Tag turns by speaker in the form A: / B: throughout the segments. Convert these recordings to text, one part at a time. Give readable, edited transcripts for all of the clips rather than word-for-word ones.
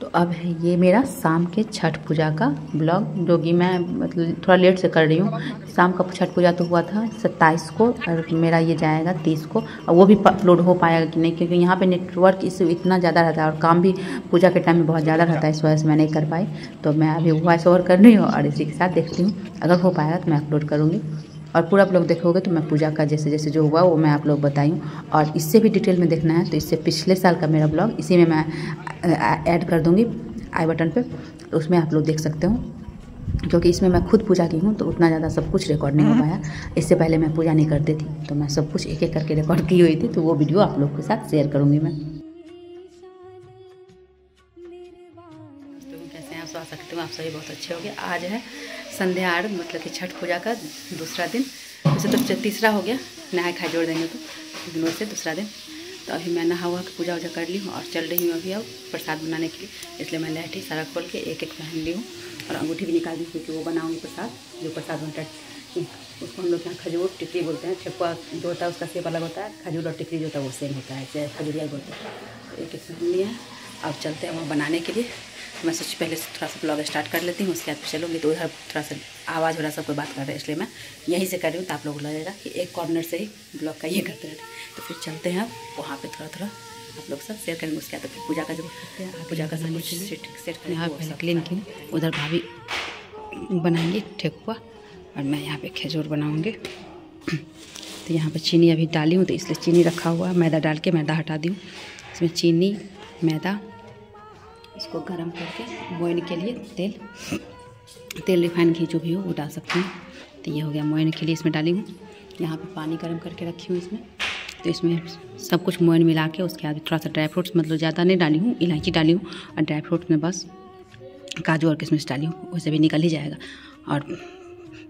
A: तो अब है ये मेरा शाम के छठ पूजा का ब्लॉग, जो कि मैं मतलब थोड़ा लेट से कर रही हूँ। शाम का छठ पूजा तो हुआ था 27 को और मेरा ये जाएगा 30 को, और वो भी अपलोड हो पाएगा कि नहीं, क्योंकि यहाँ पे नेटवर्क इशू इतना ज़्यादा रहता है और काम भी पूजा के टाइम में बहुत ज़्यादा रहता है, इस वजह से मैं नहीं कर पाई। तो मैं अभी वॉइस ओवर कर रही हूँ और इसी के साथ देखती हूँ, अगर हो पाएगा तो मैं अपलोड करूँगी। और पूरा आप लोग देखोगे तो मैं पूजा का जैसे जैसे जो हुआ वो मैं आप लोग बताई हूँ। और इससे भी डिटेल में देखना है तो इससे पिछले साल का मेरा ब्लॉग इसी में मैं ऐड कर दूँगी आई बटन पे, तो उसमें आप लोग देख सकते हो। क्योंकि इसमें मैं खुद पूजा की हूँ तो उतना ज़्यादा सब कुछ रिकॉर्ड नहीं हो पाया। इससे पहले मैं पूजा नहीं करती थी तो मैं सब कुछ एक एक करके रिकॉर्ड की हुई थी, तो वो वीडियो आप लोग के साथ शेयर करूँगी मैं। कैसे हैं आप, आ सकते हो आप सभी बहुत अच्छे हो गए। आज है संध्या आर मतलब कि छठ पूजा का दूसरा दिन, वैसे तो तीसरा हो गया, नहाए खाए जोड़ देंगे तो, लेकिन वैसे दूसरा दिन। तो अभी मैं नहा हुआ पूजा वूजा कर ली हूँ और चल रही हूँ अभी अब प्रसाद बनाने के लिए। इसलिए मैं लहठी सारा खोल के एक एक पहन ली हूँ और अंगूठी भी निकाल दी क्योंकि वो बनाऊँगी प्रसाद, जो प्रसाद बनता है उसको हम लोग यहाँ खजूर टिकरी बोलते हैं। ठेकुआ जो होता है उसका सेप अलग होता है, खजूर और टिकरी जो होता है वो सेम होता है, जैसे खजूरिया बोलते हैं। तो एक एक पहन लिया है, अब चलते हैं वहाँ बनाने के लिए। मैं सोच पहले से थोड़ा सा ब्लॉग स्टार्ट कर लेती हूँ, उसके बाद चलूँगी। तो उधर थोड़ा सा आवाज़ हो रहा, सब कोई बात कर रहे हैं, इसलिए मैं यहीं से कर रही हूँ, तो आप लोगों को लगेगा कि एक कॉर्नर से ही ब्लॉग का ये करते रहते। तो फिर चलते हैं अब वहाँ पे थोड़ा थोड़ा आप लोग सब शेयर करेंगे। उसके बाद तो फिर पूजा का जो करते हैं, पूजा का सब कुछ सेट करें। यहाँ पहले क्लीन की, उधर भाभी बनाएंगे ठेकुआ और मैं यहाँ पे खजूर बनाऊँगी। तो यहाँ पे चीनी अभी डाली हूँ तो इसलिए चीनी रखा हुआ है, मैदा डाल के मैदा हटा दी हूँ। इसमें चीनी मैदा इसको गरम करके मोइन के लिए तेल रिफाइंड घी जो भी हो वो डाल सकते हैं। तो ये हो गया मोइन के लिए, इसमें डाली हूँ। यहाँ पे पानी गर्म करके रखी हूँ इसमें, तो इसमें सब कुछ मोइन मिला के उसके बाद थोड़ा सा ड्राई फ्रूट्स, मतलब ज़्यादा नहीं डाली हूँ, इलायची डाली हूँ और ड्राई फ्रूट्स में बस काजू और किशमिश डाली हूँ, वैसे भी निकल ही जाएगा। और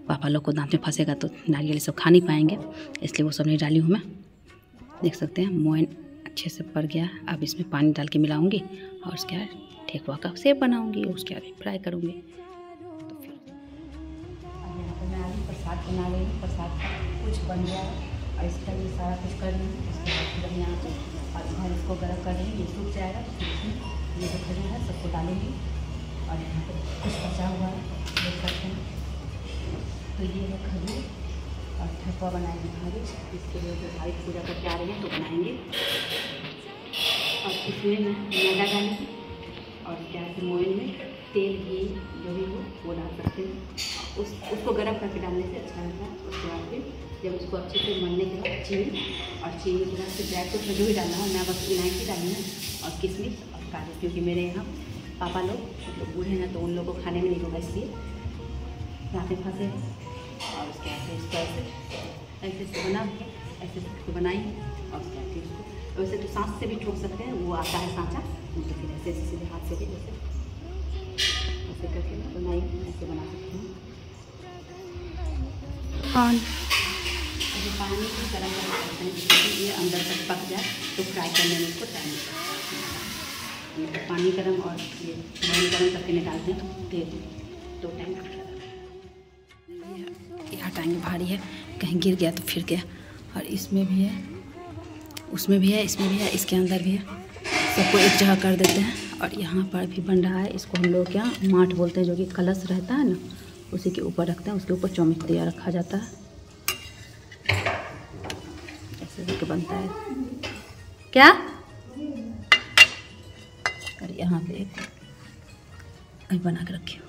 A: पापा लोग को दांत में फंसेगा तो नारियल सब खा नहीं पाएंगे, इसलिए वो सब नहीं डाली हूँ मैं। देख सकते हैं मोइन अच्छे से पड़ गया। अब इसमें पानी डाल के मिलाऊँगी और उसके बाद ठेकुआ का सेब बनाऊँगी, उसके बाद फ्राई करूँगी। तो फिर अब यहाँ पर मैं आज प्रसाद बना रही हूँ, प्रसाद का कुछ बन गया है और इसका ये सारा कुछ कर रही हूँ। उसके बाद फिर यहाँ पर और इधर इसको गर्म कर रही हूँ, ये सूख जाएगा तो फिर इसमें ये जो खजूर है सबको डालूँगी। और यहाँ पर कुछ बचा हुआ है देख सकते हैं, तो ये है खजूर और ठेकुआ बनाएंगे भाभी, इसके लिए जो भाई पूजा करके आ रही है तो बनाएंगे। और इसमें मैं मैदा डालूँगी और क्या है मोइन में तेल घी जो भी हो वो डाल सकते हैं। उसको गर्म करके डालने से अच्छा रहता है। उसके बाद फिर जब उसको अच्छे से मलने के बाद चीनी के बाद फिर ड्राई फ्रूट में जो भी डालना हो, मैं बस इलायची डाली है और किशमिश और काजू, क्योंकि मेरे यहाँ पापा लोग मतलब बूढ़े हैं तो उन लोगों को खाने में नहीं होगा, इसलिए रात में फंसे। और उसके बाद इसको ऐसे बना ऐसे बनाई और उसके बाद फिर वैसे तो सांच से भी ठोक सकते हैं, वो आता है सांचा, तो फिर ऐसे सीधे हाथ से भी जैसे ऐसे करके बनाई ऐसे बना सकते हैं। अभी पानी भी गर्म करना पड़ता है जिससे ये अंदर तक पक जाए, तो फ्राई करने में इसको टाइम लगता है। पानी गर्म और ये मोइन गर्म करके निकालते हैं तेल, तो टाइम लगता है। ये हटाएंगे, भारी है, कहीं गिर गया तो फिर गया। और इसमें भी है, उसमें भी है, इसमें भी है, इसके अंदर भी है, सबको एक जगह कर देते हैं। और यहाँ पर भी बन रहा है, इसको हम लोग क्या माठ बोलते हैं, जो कि कलश रहता है ना उसी के ऊपर रखते हैं, उसके ऊपर चौमिच दिया रखा जाता है, ऐसे करके बनता है क्या। और यहाँ पे एक बना के रखी हूँ,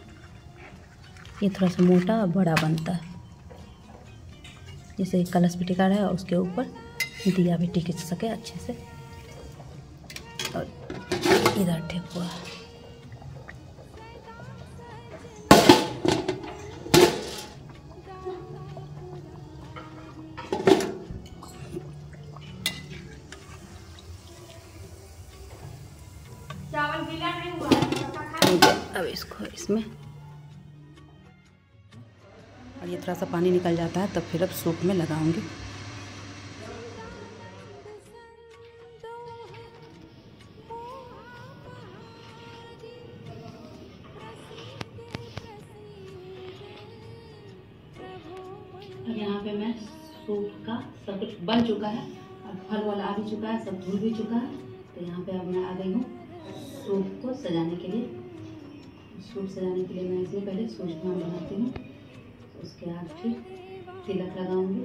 A: ये थोड़ा सा मोटा और बड़ा बनता है, जैसे कलश भी टिका रहा है और उसके ऊपर दिया भी टिक सके अच्छे से। और इधर ठेकुआ चावल गीला नहीं हुआ है, अब इसको इसमें और ये थोड़ा सा पानी निकल जाता है तब फिर अब सूप में लगाऊंगी। अब यहाँ पे मैं सूप का सब कुछ बन चुका है, अब फल वाला आ भी चुका है, सब धुल भी चुका है। तो यहाँ पे अब मैं आ गई हूँ सूप को सजाने के लिए, सूप सजाने के लिए मैं इसमें पहले सूजपान बनाती हूँ, उसके बाद फिर तिलक लगाऊंगी।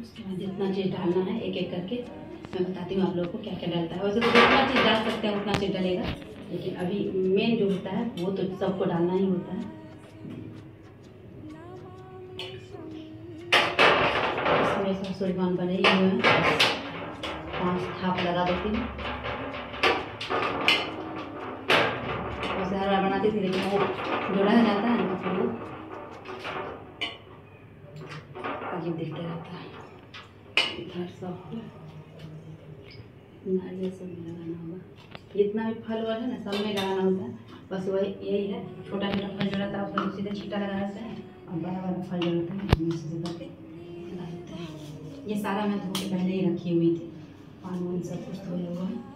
A: उसके बाद जितना चीज़ डालना है एक एक करके मैं बताती हूँ आप लोगों को क्या क्या डालता है। वैसे तो जितना चीज़ डाल सकते हैं उतना चीज़ डालेगा, लेकिन अभी मेन जो होता है वो तो सबको डालना ही होता है। इसमें सब सूजपान बने ही हुए हैं, 5 थाप लगा देती हूँ। वैसे हर बार बनाती थी लेकिन वो जो रह जाता है ना फिर वो अजीब दिखते रहता है। इधर सब नारियल सब में लगाना होगा, जितना भी फल वाला है ना सब में लगाना होता है। बस वही यही है, छोटा छोटा फल जो रहता है उसमें सीधे छींटा लगा देते हैं, और बड़ा बड़ा फल जो रहता है उसमें सीधे करके लगा देते हैं। ये सारा मैं धो के पहले ही रखी हुई थी, पान वान सब कुछ धोया हुआ है।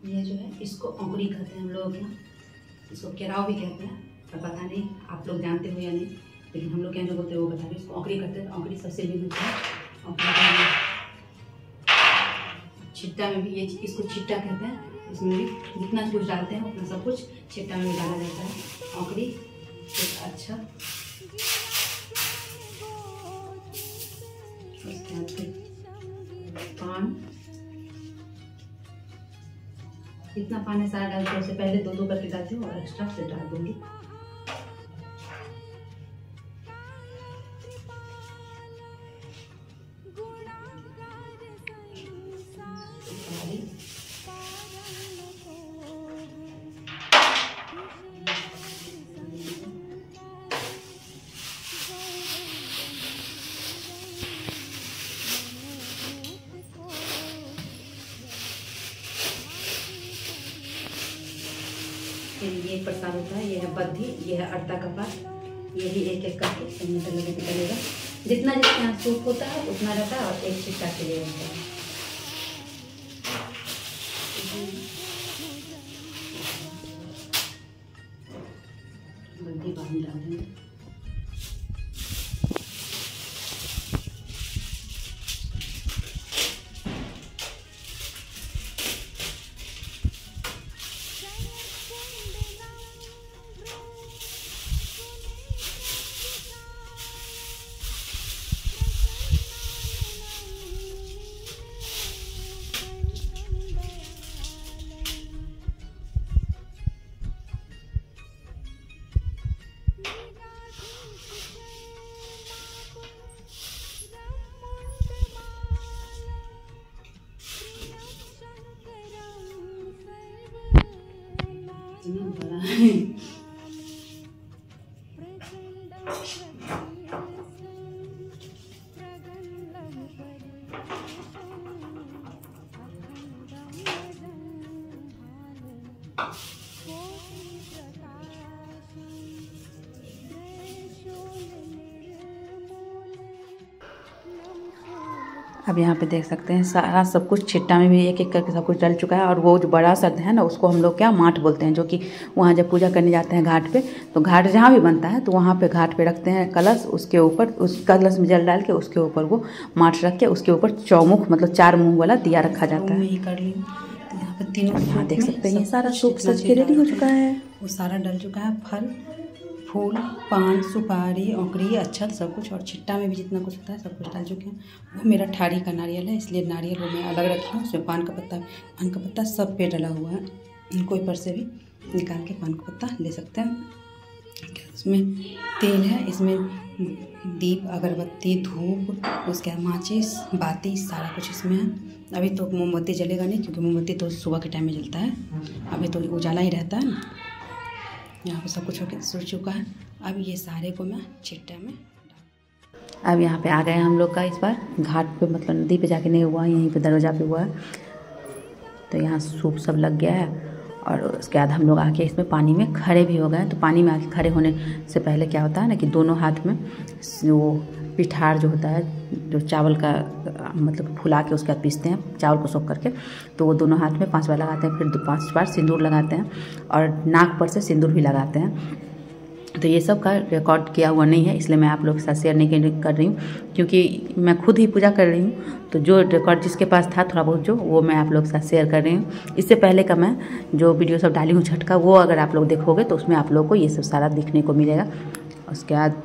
A: ये जो है इसको औंकड़ी कहते हैं हम लोग यहाँ, इसको केराव भी कहते हैं, पर पता नहीं आप लोग जानते हो या नहीं, लेकिन हम लोग क्या जो बोलते हैं वो बता रहे। इसको औंकड़ी कहते हैं, औंकड़ी सबसे भी होता है। औंकड़ी छिट्टा में भी ये इसको छिट्टा कहते हैं, इसमें भी जितना कुछ डालते हैं उतना सब कुछ छिट्टा में भी डाला जाता है। औंकड़ी अच्छा, उसके बाद फिर पान, इतना पानी सारा डालती हूँ, उससे पहले 2-2 करके डालती हूँ और एक्स्ट्रा से डाल दूँगी। फिर ये प्रसाद होता है, ये है बद्धी, ये है अड़ता का पात, ये भी एक एक करके सब में डलेगा। जितना जितना सूप होता है उतना रहता है और एक छिट्टा के लिए रहता है। बद्धी पानी डाल देंगे। बड़ा है। अब यहाँ पे देख सकते हैं सारा सब कुछ छिट्टा में भी एक एक करके सब कुछ डल चुका है। और वो जो बड़ा सा है ना उसको हम लोग क्या माठ बोलते हैं, जो कि वहाँ जब पूजा करने जाते हैं घाट पे, तो घाट जहाँ भी बनता है तो वहाँ पे घाट पे रखते हैं कलश, उसके ऊपर उस कलश में जल डाल के उसके ऊपर वो माठ रख के उसके ऊपर चौमुख मतलब 4 मुँह वाला दिया रखा जाता है। कर ली यहाँ पे तीनों, यहाँ देख सकते हैं ये सारा सूप सज के रेडी हो चुका है, वो सारा डल चुका है, फल फूल पान सुपारी औंकड़ी अक्षत सब कुछ, और छिट्टा में भी जितना कुछ होता है सब कुछ डाल चुके हैं। वो मेरा ठारी का नारियल है, इसलिए नारियल वो मैं अलग रखी हूँ। उसमें पान का पत्ता सब पे डला हुआ है, कोई पर से भी निकाल के पान का पत्ता ले सकते हैं। इसमें तेल है, इसमें दीप, अगरबत्ती, धूप, उसके बाद माचिस, बाती, सारा कुछ इसमें है। अभी तो मोमबत्ती जलेगा नहीं क्योंकि मोमबत्ती तो सुबह के टाइम में जलता है, अभी तो उजाला ही रहता है ना। यहाँ पे सब कुछ होकर सुर चुका है। अब ये सारे को मैं छिट्टा में अब यहाँ पे आ गए हम लोग का इस बार घाट पे, मतलब नदी पे जाके नहीं हुआ, यहीं पे दरवाज़ा पे हुआ है। तो यहाँ सूप सब लग गया है और उसके बाद हम लोग आके इसमें पानी में खड़े भी हो गए। तो पानी में आके खड़े होने से पहले क्या होता है ना कि दोनों हाथ में वो पिठार जो होता है, जो चावल का मतलब फुला के उसके बाद पीसते हैं चावल को सोख करके, तो वो दोनों हाथ में 5 बार लगाते हैं, फिर 5 बार सिंदूर लगाते हैं और नाक पर से सिंदूर भी लगाते हैं। तो ये सब का रिकॉर्ड किया हुआ नहीं है, इसलिए मैं आप लोग के साथ शेयर नहीं कर रही हूँ क्योंकि मैं खुद ही पूजा कर रही हूँ। तो जो रिकॉर्ड जिसके पास था थोड़ा बहुत जो, वो मैं आप लोग के साथ शेयर कर रही हूँ। इससे पहले का मैं जो वीडियो सब डाली हूँ छठ का, वो अगर आप लोग देखोगे तो उसमें आप लोग को ये सब सारा दिखने को मिलेगा। उसके बाद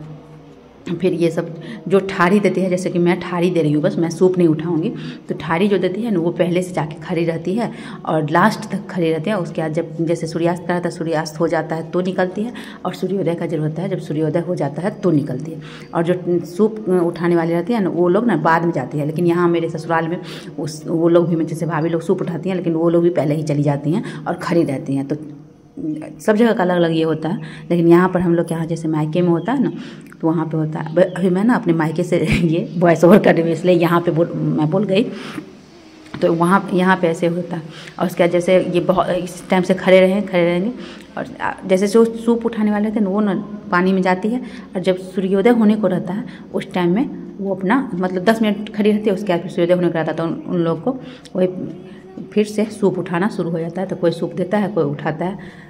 A: फिर ये सब जो ठारी देती है, जैसे कि मैं ठारी दे रही हूँ, बस मैं सूप नहीं उठाऊंगी। तो ठारी जो देती है ना वो पहले से जाके खड़ी रहती है और लास्ट तक खड़ी रहती है। उसके बाद जब जैसे सूर्यास्त का रहता है, सूर्यास्त हो जाता है तो निकलती है, और सूर्योदय का जब होता है, जब सूर्योदय हो जाता है तो निकलती है। और जो सूप उठाने वाली रहती है ना वो लोग ना बाद में जाती है, लेकिन यहाँ मेरे ससुराल में वो लोग भी, जैसे भाभी लोग सूप उठाती हैं, लेकिन वो लोग भी पहले ही चली जाती हैं और खड़ी रहती हैं। तो सब जगह का अलग अलग ये होता है, लेकिन यहाँ पर हम लोग के यहाँ जैसे मायके में होता है ना, तो वहाँ पे होता है। अभी मैं ना अपने मायके से ये वॉइस ओवर कर रही हूँ, इसलिए यहाँ पे मैं बोल गई। तो यहाँ पे ऐसे होता है। और उसके बाद जैसे ये बहुत इस टाइम से खड़े रहेंगे, और जैसे जो सूप उठाने वाले थे ना वो ना पानी में जाती है, और जब सूर्योदय होने को रहता है उस टाइम में वो अपना मतलब 10 मिनट खड़ी रहती है। उसके बाद फिर सूर्योदय होने को रहता है तो उन लोग को वही फिर से सूप उठाना शुरू हो जाता है। तो कोई सूप देता है, कोई उठाता है,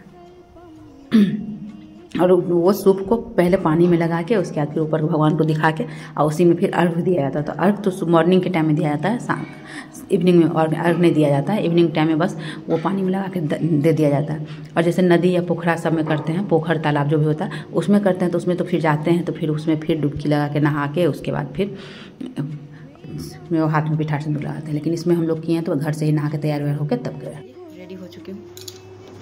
A: और वो सूप को पहले पानी में लगा के उसके बाद फिर ऊपर भगवान को दिखा के और उसी में फिर अर्घ दिया जाता है। तो अर्घ तो मॉर्निंग के टाइम में दिया जाता है, इवनिंग में और अर्घ नहीं दिया जाता है। इवनिंग टाइम में बस वो पानी में लगा के दे दिया जाता है। और जैसे नदी या पोखरा सब में करते हैं, पोखर तालाब जो भी होता है उसमें करते हैं, तो उसमें तो फिर जाते हैं तो फिर उसमें फिर डुबकी लगा के नहा के उसके बाद फिर हाथ में पिठार सिंदूर लगाते हैं। लेकिन इसमें हम लोग किए हैं तो घर से ही नहा के तैयार होकर तब गए। रेडी हो चुकी हूँ,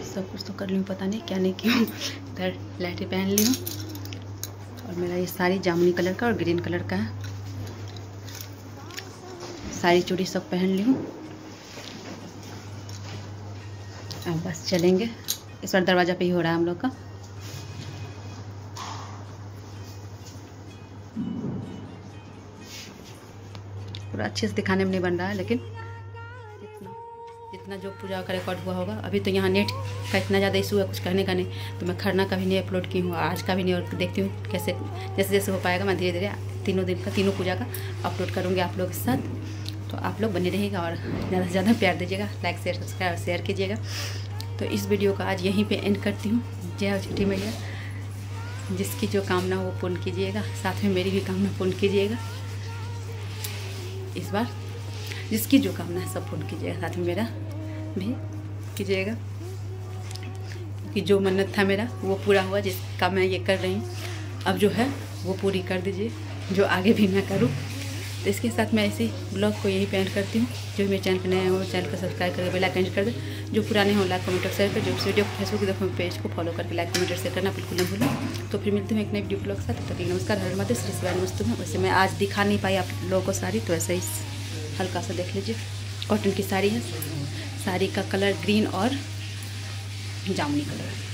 A: सब कुछ तो कर ली हूँ, पता नहीं क्या नहीं क्यों। इधर लहठी पहन ली हूँ और मेरा ये साड़ी जामुनी कलर का और ग्रीन कलर का है। साड़ी चूड़ी सब पहन ली हूँ। अब बस चलेंगे। इस बार दरवाज़ा पे ही हो रहा है हम लोग का। पूरा अच्छे से दिखाने में नहीं बन रहा है, लेकिन जितना जो पूजा का रिकॉर्ड हुआ होगा। अभी तो यहाँ नेट का इतना ज़्यादा इशू है, कुछ कहने का नहीं, तो मैं खरना का भी नहीं अपलोड की हूँ, आज का भी नहीं, और देखती हूँ कैसे जैसे जैसे हो पाएगा मैं धीरे धीरे तीनों दिन का, तीनों पूजा का अपलोड करूँगी आप लोगों के साथ। तो आप लोग बने रहिएगा और ज़्यादा से ज़्यादा प्यार दीजिएगा, लाइक शेयर सब्सक्राइब और शेयर कीजिएगा। तो इस वीडियो का आज यहीं पर एंड करती हूँ। जय हो छठी मैया, जिसकी जो कामना वो पूर्ण कीजिएगा, साथ में मेरी भी कामना पूर्ण कीजिएगा। इस बार जिसकी जो कामना है सब पूर्ण कीजिएगा, साथ में मेरा भी कीजिएगा, कि जो मन्नत था मेरा वो पूरा हुआ, जिसका मैं ये कर रही हूँ अब जो है वो पूरी कर दीजिए, जो आगे भी मैं करूँ। तो इसके साथ मैं इसी ब्लॉग को यही पे एंड करती हूँ। जो मेरे चैनल पर नए हो चैनल को सब्सक्राइब करके बेल आइकन कर दे, जो पुराने हो लाइक कमेंट और शेयर कर, जो इस वीडियो को फेसबुक देखो पेज को फॉलो करके लाइक कमेंट और शेयर करना बिल्कुल न भूलें। तो फिर मिलती हूँ एक नई वीडियो ब्लॉग के साथ। तब तक नमस्कार, हर माते श्री शिवाय नमस्तुभ्यं। वैसे मैं आज दिखा नहीं पाई आप लोगों को साड़ी, तो ऐसे ही हल्का सा देख लीजिए। कॉटन की साड़ी है, साड़ी का कलर ग्रीन और जामुनी कलर है।